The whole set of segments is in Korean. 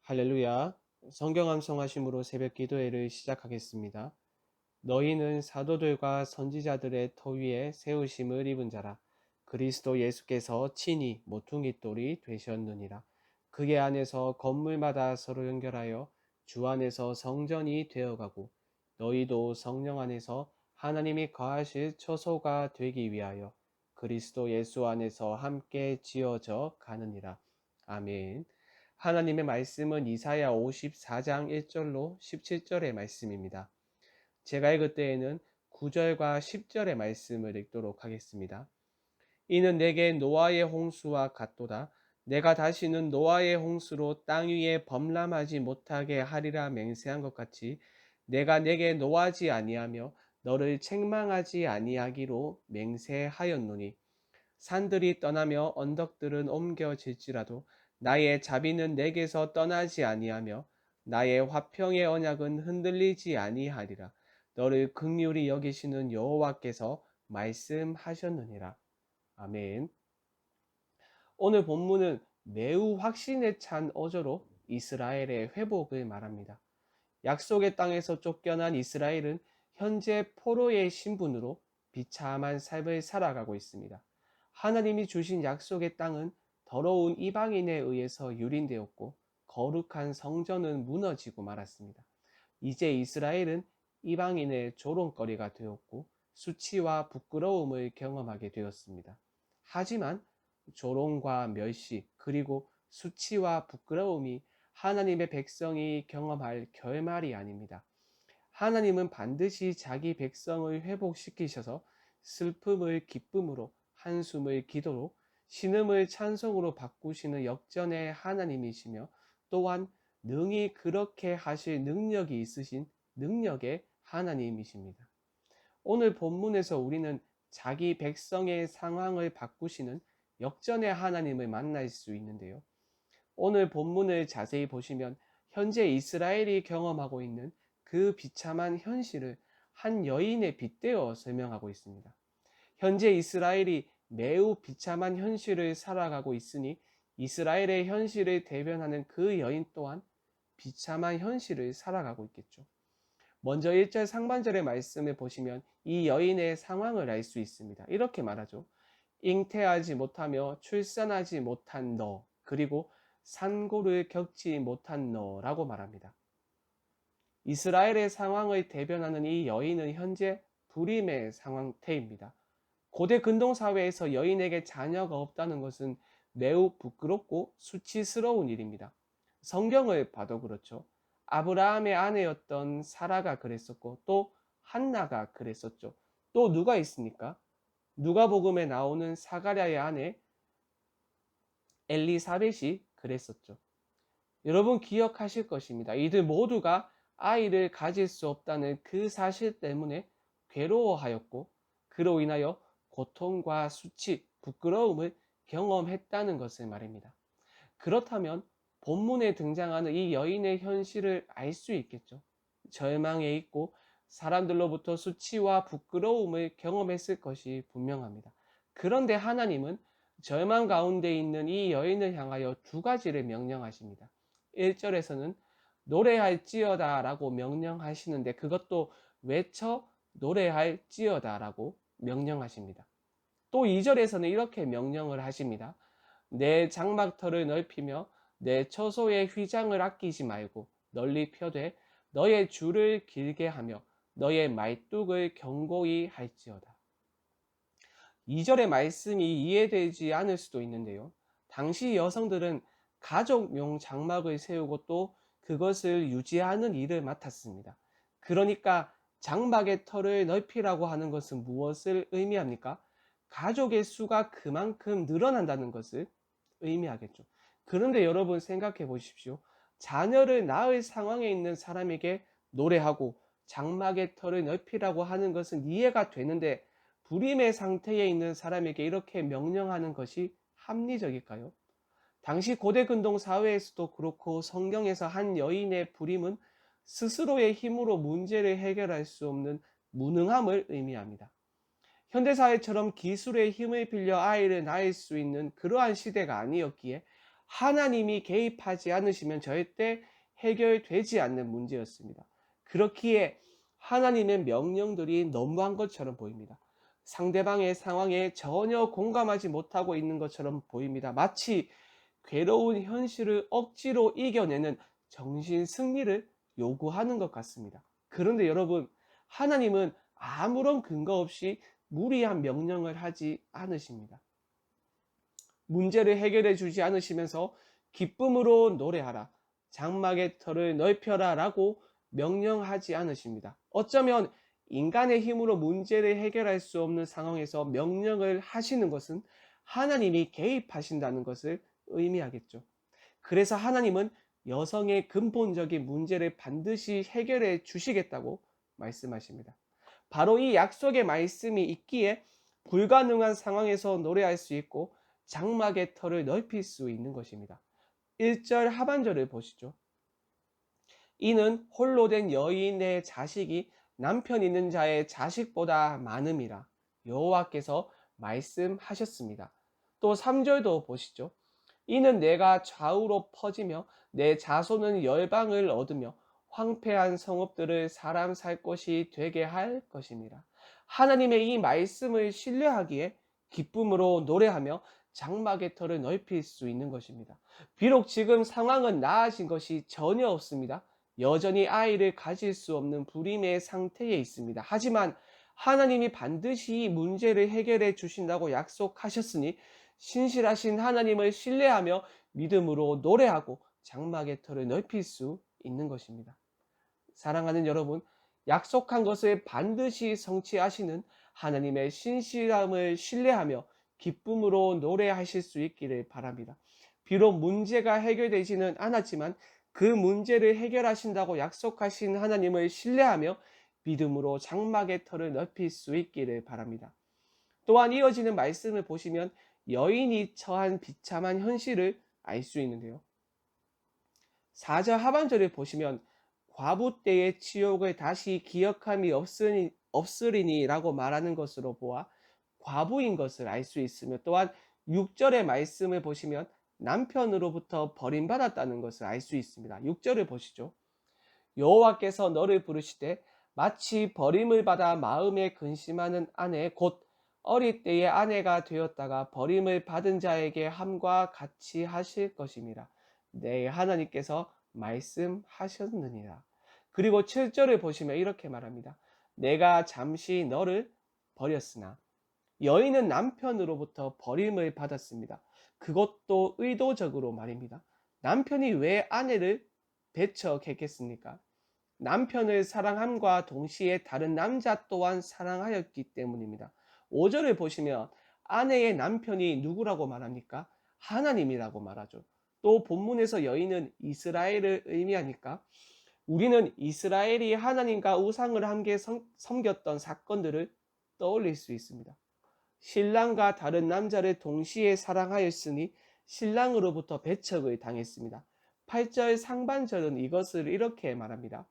할렐루야. 성경 암송하심으로 새벽 기도회를 시작하겠습니다. 너희는 사도들과 선지자들의 터 위에 세우심을 입은 자라. 그리스도 예수께서 친히 모퉁이 돌이 되셨느니라. 그의 안에서 건물마다 서로 연결하여 주 안에서 성전이 되어가고 너희도 성령 안에서 하나님이 거하실 처소가 되기 위하여 그리스도 예수 안에서 함께 지어져 가느니라. 아멘. 하나님의 말씀은 이사야 54장 1절로 17절의 말씀입니다. 제가 읽을 때에는 9절과 10절의 말씀을 읽도록 하겠습니다. 이는 내게 노아의 홍수와 같도다. 내가 다시는 노아의 홍수로 땅 위에 범람하지 못하게 하리라 맹세한 것 같이 내가 내게 노하지 아니하며 너를 책망하지 아니하기로 맹세하였노니 산들이 떠나며 언덕들은 옮겨질지라도 나의 자비는 내게서 떠나지 아니하며 나의 화평의 언약은 흔들리지 아니하리라. 너를 긍휼히 여기시는 여호와께서 말씀하셨느니라. 아멘. 오늘 본문은 매우 확신에 찬 어조로 이스라엘의 회복을 말합니다. 약속의 땅에서 쫓겨난 이스라엘은 현재 포로의 신분으로 비참한 삶을 살아가고 있습니다. 하나님이 주신 약속의 땅은 더러운 이방인에 의해서 유린되었고 거룩한 성전은 무너지고 말았습니다. 이제 이스라엘은 이방인의 조롱거리가 되었고 수치와 부끄러움을 경험하게 되었습니다. 하지만 조롱과 멸시 그리고 수치와 부끄러움이 하나님의 백성이 경험할 결말이 아닙니다. 하나님은 반드시 자기 백성을 회복시키셔서 슬픔을 기쁨으로, 한숨을 기도로, 신음을 찬송으로 바꾸시는 역전의 하나님이시며 또한 능히 그렇게 하실 능력이 있으신 능력의 하나님이십니다. 오늘 본문에서 우리는 자기 백성의 상황을 바꾸시는 역전의 하나님을 만날 수 있는데요. 오늘 본문을 자세히 보시면 현재 이스라엘이 경험하고 있는 그 비참한 현실을 한 여인에 빗대어 설명하고 있습니다. 현재 이스라엘이 매우 비참한 현실을 살아가고 있으니 이스라엘의 현실을 대변하는 그 여인 또한 비참한 현실을 살아가고 있겠죠. 먼저 1절 상반절의 말씀을 보시면 이 여인의 상황을 알 수 있습니다. 이렇게 말하죠. 잉태하지 못하며 출산하지 못한 너, 그리고 산고를 겪지 못한 너라고 말합니다. 이스라엘의 상황을 대변하는 이 여인은 현재 불임의 상태입니다. 고대 근동사회에서 여인에게 자녀가 없다는 것은 매우 부끄럽고 수치스러운 일입니다. 성경을 봐도 그렇죠. 아브라함의 아내였던 사라가 그랬었고 또 한나가 그랬었죠. 또 누가 있습니까? 누가복음에 나오는 사가랴의 아내 엘리사벳이 그랬었죠. 여러분 기억하실 것입니다. 이들 모두가 아이를 가질 수 없다는 그 사실 때문에 괴로워하였고 그로 인하여 고통과 수치, 부끄러움을 경험했다는 것을 말입니다. 그렇다면 본문에 등장하는 이 여인의 현실을 알 수 있겠죠. 절망에 있고 사람들로부터 수치와 부끄러움을 경험했을 것이 분명합니다. 그런데 하나님은 절망 가운데 있는 이 여인을 향하여 두 가지를 명령하십니다. 1절에서는 노래할지어다 라고 명령하시는데 그것도 외쳐 노래할지어다 라고 명령하십니다. 또 2절에서는 이렇게 명령을 하십니다. 내 장막터를 넓히며 내 처소의 휘장을 아끼지 말고 널리 펴되 너의 줄을 길게 하며 너의 말뚝을 견고히 할지어다. 2절의 말씀이 이해되지 않을 수도 있는데요. 당시 여성들은 가족용 장막을 세우고 또 그것을 유지하는 일을 맡았습니다. 그러니까 장막의 터를 넓히라고 하는 것은 무엇을 의미합니까? 가족의 수가 그만큼 늘어난다는 것을 의미하겠죠. 그런데 여러분 생각해 보십시오. 자녀를 낳을 상황에 있는 사람에게 노래하고 장막의 터를 넓히라고 하는 것은 이해가 되는데 불임의 상태에 있는 사람에게 이렇게 명령하는 것이 합리적일까요? 당시 고대 근동 사회에서도 그렇고 성경에서 한 여인의 불임은 스스로의 힘으로 문제를 해결할 수 없는 무능함을 의미합니다. 현대사회처럼 기술의 힘을 빌려 아이를 낳을 수 있는 그러한 시대가 아니었기에 하나님이 개입하지 않으시면 절대 해결되지 않는 문제였습니다. 그렇기에 하나님의 명령들이 너무한 것처럼 보입니다. 상대방의 상황에 전혀 공감하지 못하고 있는 것처럼 보입니다. 마치 괴로운 현실을 억지로 이겨내는 정신 승리를 요구하는 것 같습니다. 그런데 여러분, 하나님은 아무런 근거 없이 무리한 명령을 하지 않으십니다. 문제를 해결해 주지 않으시면서 기쁨으로 노래하라, 장막의 털을 넓혀라 라고 명령하지 않으십니다. 어쩌면 인간의 힘으로 문제를 해결할 수 없는 상황에서 명령을 하시는 것은 하나님이 개입하신다는 것을 의미하겠죠. 그래서 하나님은 여성의 근본적인 문제를 반드시 해결해 주시겠다고 말씀하십니다. 바로 이 약속의 말씀이 있기에 불가능한 상황에서 노래할 수 있고 장막의 털을 넓힐 수 있는 것입니다. 1절 하반절을 보시죠. 이는 홀로 된 여인의 자식이 남편 있는 자의 자식보다 많음이라 여호와께서 말씀하셨습니다. 또 3절도 보시죠. 이는 내가 좌우로 퍼지며 내 자손은 열방을 얻으며 황폐한 성읍들을 사람 살 곳이 되게 할 것입니다. 하나님의 이 말씀을 신뢰하기에 기쁨으로 노래하며 장막의 털을 넓힐 수 있는 것입니다. 비록 지금 상황은 나아진 것이 전혀 없습니다. 여전히 아이를 가질 수 없는 불임의 상태에 있습니다. 하지만 하나님이 반드시 이 문제를 해결해 주신다고 약속하셨으니 신실하신 하나님을 신뢰하며 믿음으로 노래하고 장막의 털을 넓힐 수 있는 것입니다. 사랑하는 여러분, 약속한 것을 반드시 성취하시는 하나님의 신실함을 신뢰하며 기쁨으로 노래하실 수 있기를 바랍니다. 비록 문제가 해결되지는 않았지만 그 문제를 해결하신다고 약속하신 하나님을 신뢰하며 믿음으로 장막의 털을 넓힐 수 있기를 바랍니다. 또한 이어지는 말씀을 보시면 여인이 처한 비참한 현실을 알 수 있는데요. 4절 하반절을 보시면 과부 때의 치욕을 다시 기억함이 없으리니 라고 말하는 것으로 보아 과부인 것을 알 수 있으며, 또한 6절의 말씀을 보시면 남편으로부터 버림받았다는 것을 알 수 있습니다. 6절을 보시죠. 여호와께서 너를 부르시되 마치 버림을 받아 마음에 근심하는 아내 곧 어릴 때의 아내가 되었다가 버림을 받은 자에게 함과 같이 하실 것임이라. 내 하나님께서 말씀하셨느니라. 그리고 7절을 보시면 이렇게 말합니다. 내가 잠시 너를 버렸으나 여인은 남편으로부터 버림을 받았습니다. 그것도 의도적으로 말입니다. 남편이 왜 아내를 배척했겠습니까? 남편을 사랑함과 동시에 다른 남자 또한 사랑하였기 때문입니다. 5절을 보시면 아내의 남편이 누구라고 말합니까? 하나님이라고 말하죠. 또 본문에서 여인은 이스라엘을 의미하니까 우리는 이스라엘이 하나님과 우상을 함께 섬겼던 사건들을 떠올릴 수 있습니다. 신랑과 다른 남자를 동시에 사랑하였으니 신랑으로부터 배척을 당했습니다. 8절 상반절은 이것을 이렇게 말합니다.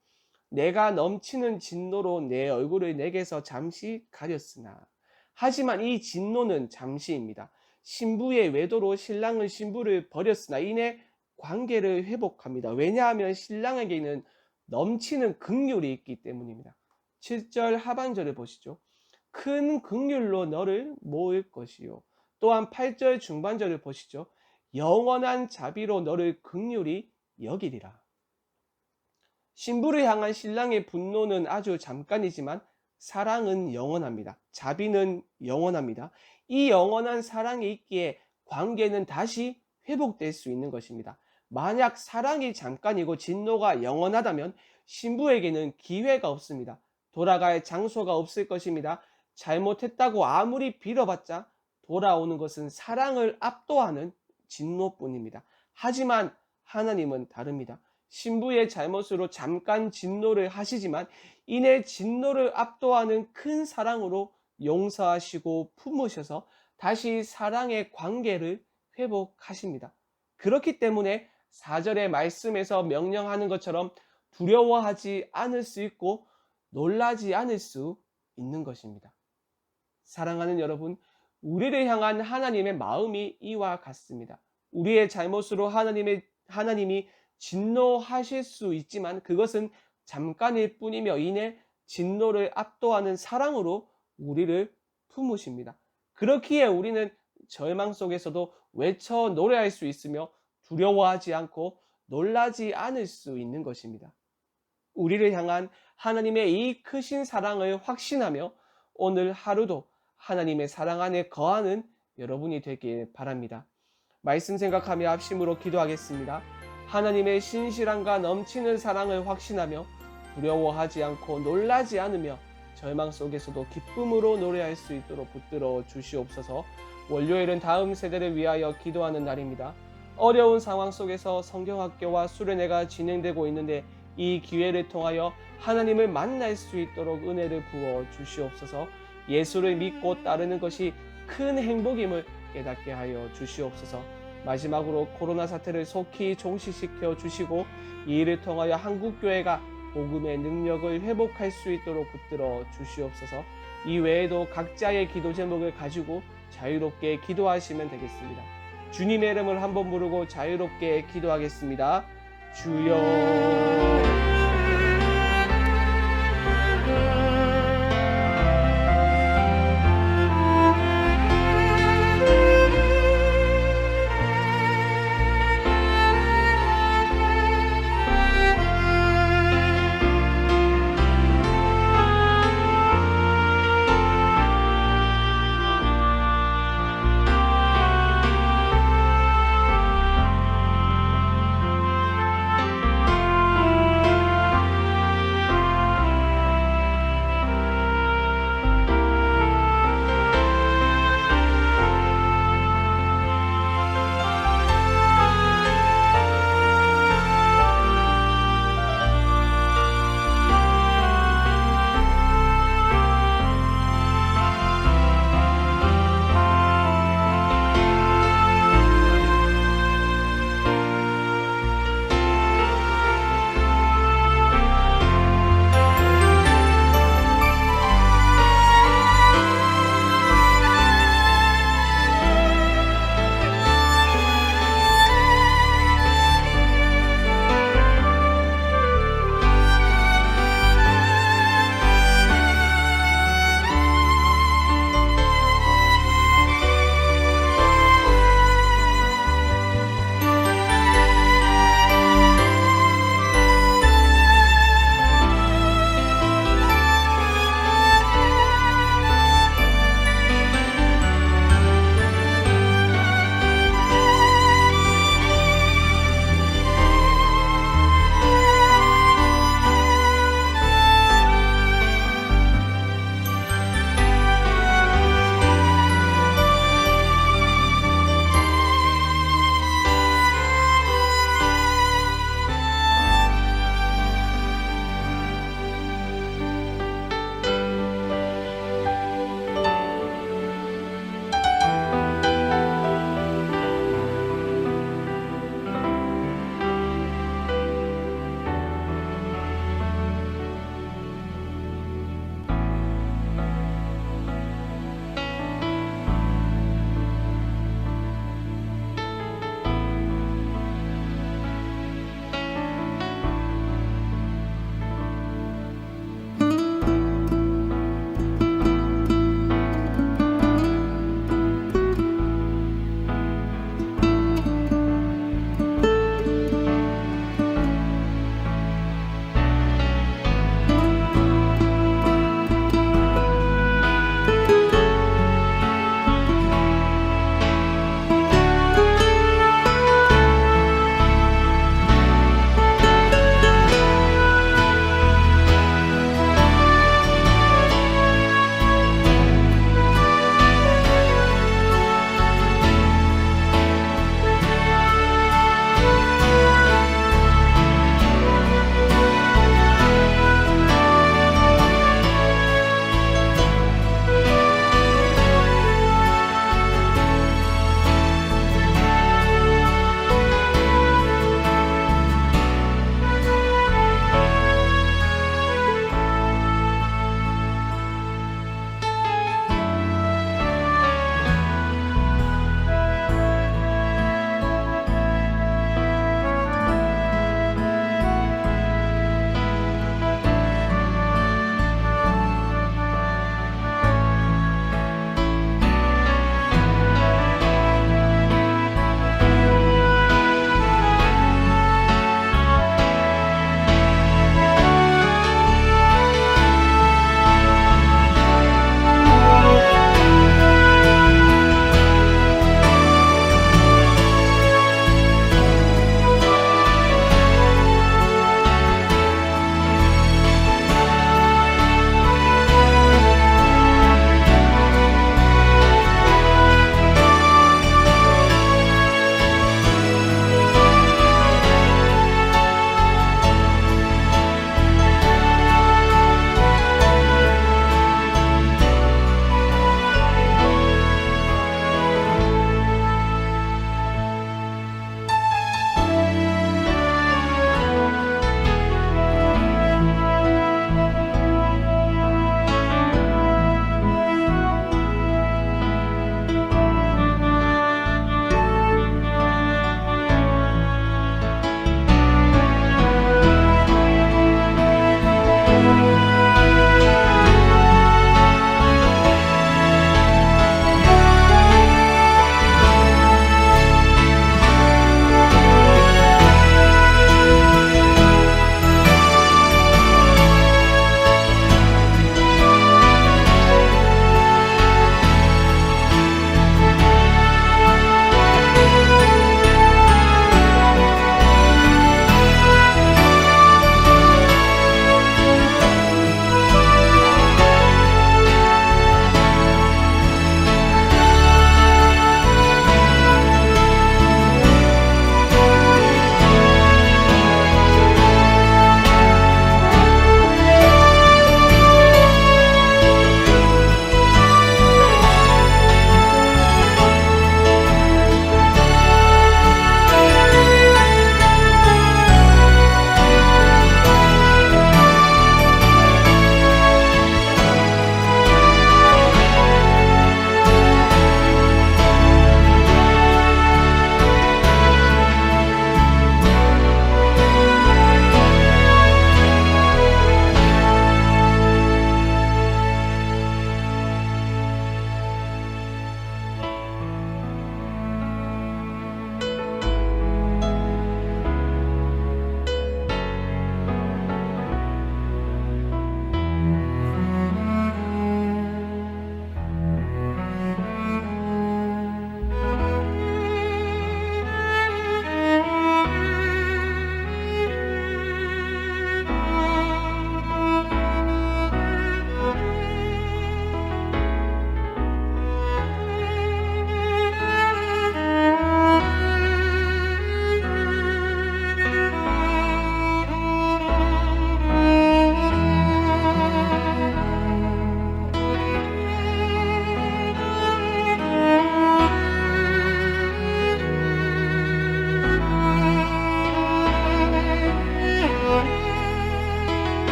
내가 넘치는 진노로 내 얼굴을 내게서 잠시 가렸으나. 하지만 이 진노는 잠시입니다. 신부의 외도로 신랑은 신부를 버렸으나 이내 관계를 회복합니다. 왜냐하면 신랑에게는 넘치는 긍휼이 있기 때문입니다. 7절 하반절을 보시죠. 큰 긍휼로 너를 모을 것이요. 또한 8절 중반절을 보시죠. 영원한 자비로 너를 긍휼히 여기리라. 신부를 향한 신랑의 분노는 아주 잠깐이지만 사랑은 영원합니다. 자비는 영원합니다. 이 영원한 사랑이 있기에 관계는 다시 회복될 수 있는 것입니다. 만약 사랑이 잠깐이고 진노가 영원하다면 신부에게는 기회가 없습니다. 돌아갈 장소가 없을 것입니다. 잘못했다고 아무리 빌어봤자 돌아오는 것은 사랑을 압도하는 진노뿐입니다. 하지만 하나님은 다릅니다. 신부의 잘못으로 잠깐 진노를 하시지만 이내 진노를 압도하는 큰 사랑으로 용서하시고 품으셔서 다시 사랑의 관계를 회복하십니다. 그렇기 때문에 4절의 말씀에서 명령하는 것처럼 두려워하지 않을 수 있고 놀라지 않을 수 있는 것입니다. 사랑하는 여러분, 우리를 향한 하나님의 마음이 이와 같습니다. 우리의 잘못으로 하나님이 진노하실 수 있지만 그것은 잠깐일 뿐이며 이내 진노를 압도하는 사랑으로 우리를 품으십니다. 그렇기에 우리는 절망 속에서도 외쳐 노래할 수 있으며 두려워하지 않고 놀라지 않을 수 있는 것입니다. 우리를 향한 하나님의 이 크신 사랑을 확신하며 오늘 하루도 하나님의 사랑 안에 거하는 여러분이 되길 바랍니다. 말씀 생각하며 합심으로 기도하겠습니다. 하나님의 신실함과 넘치는 사랑을 확신하며 두려워하지 않고 놀라지 않으며 절망 속에서도 기쁨으로 노래할 수 있도록 붙들어 주시옵소서. 월요일은 다음 세대를 위하여 기도하는 날입니다. 어려운 상황 속에서 성경학교와 수련회가 진행되고 있는데 이 기회를 통하여 하나님을 만날 수 있도록 은혜를 부어 주시옵소서. 예수를 믿고 따르는 것이 큰 행복임을 깨닫게 하여 주시옵소서. 마지막으로 코로나 사태를 속히 종식시켜 주시고 이 일을 통하여 한국교회가 복음의 능력을 회복할 수 있도록 붙들어 주시옵소서. 이 외에도 각자의 기도 제목을 가지고 자유롭게 기도하시면 되겠습니다. 주님의 이름을 한번 부르고 자유롭게 기도하겠습니다. 주여.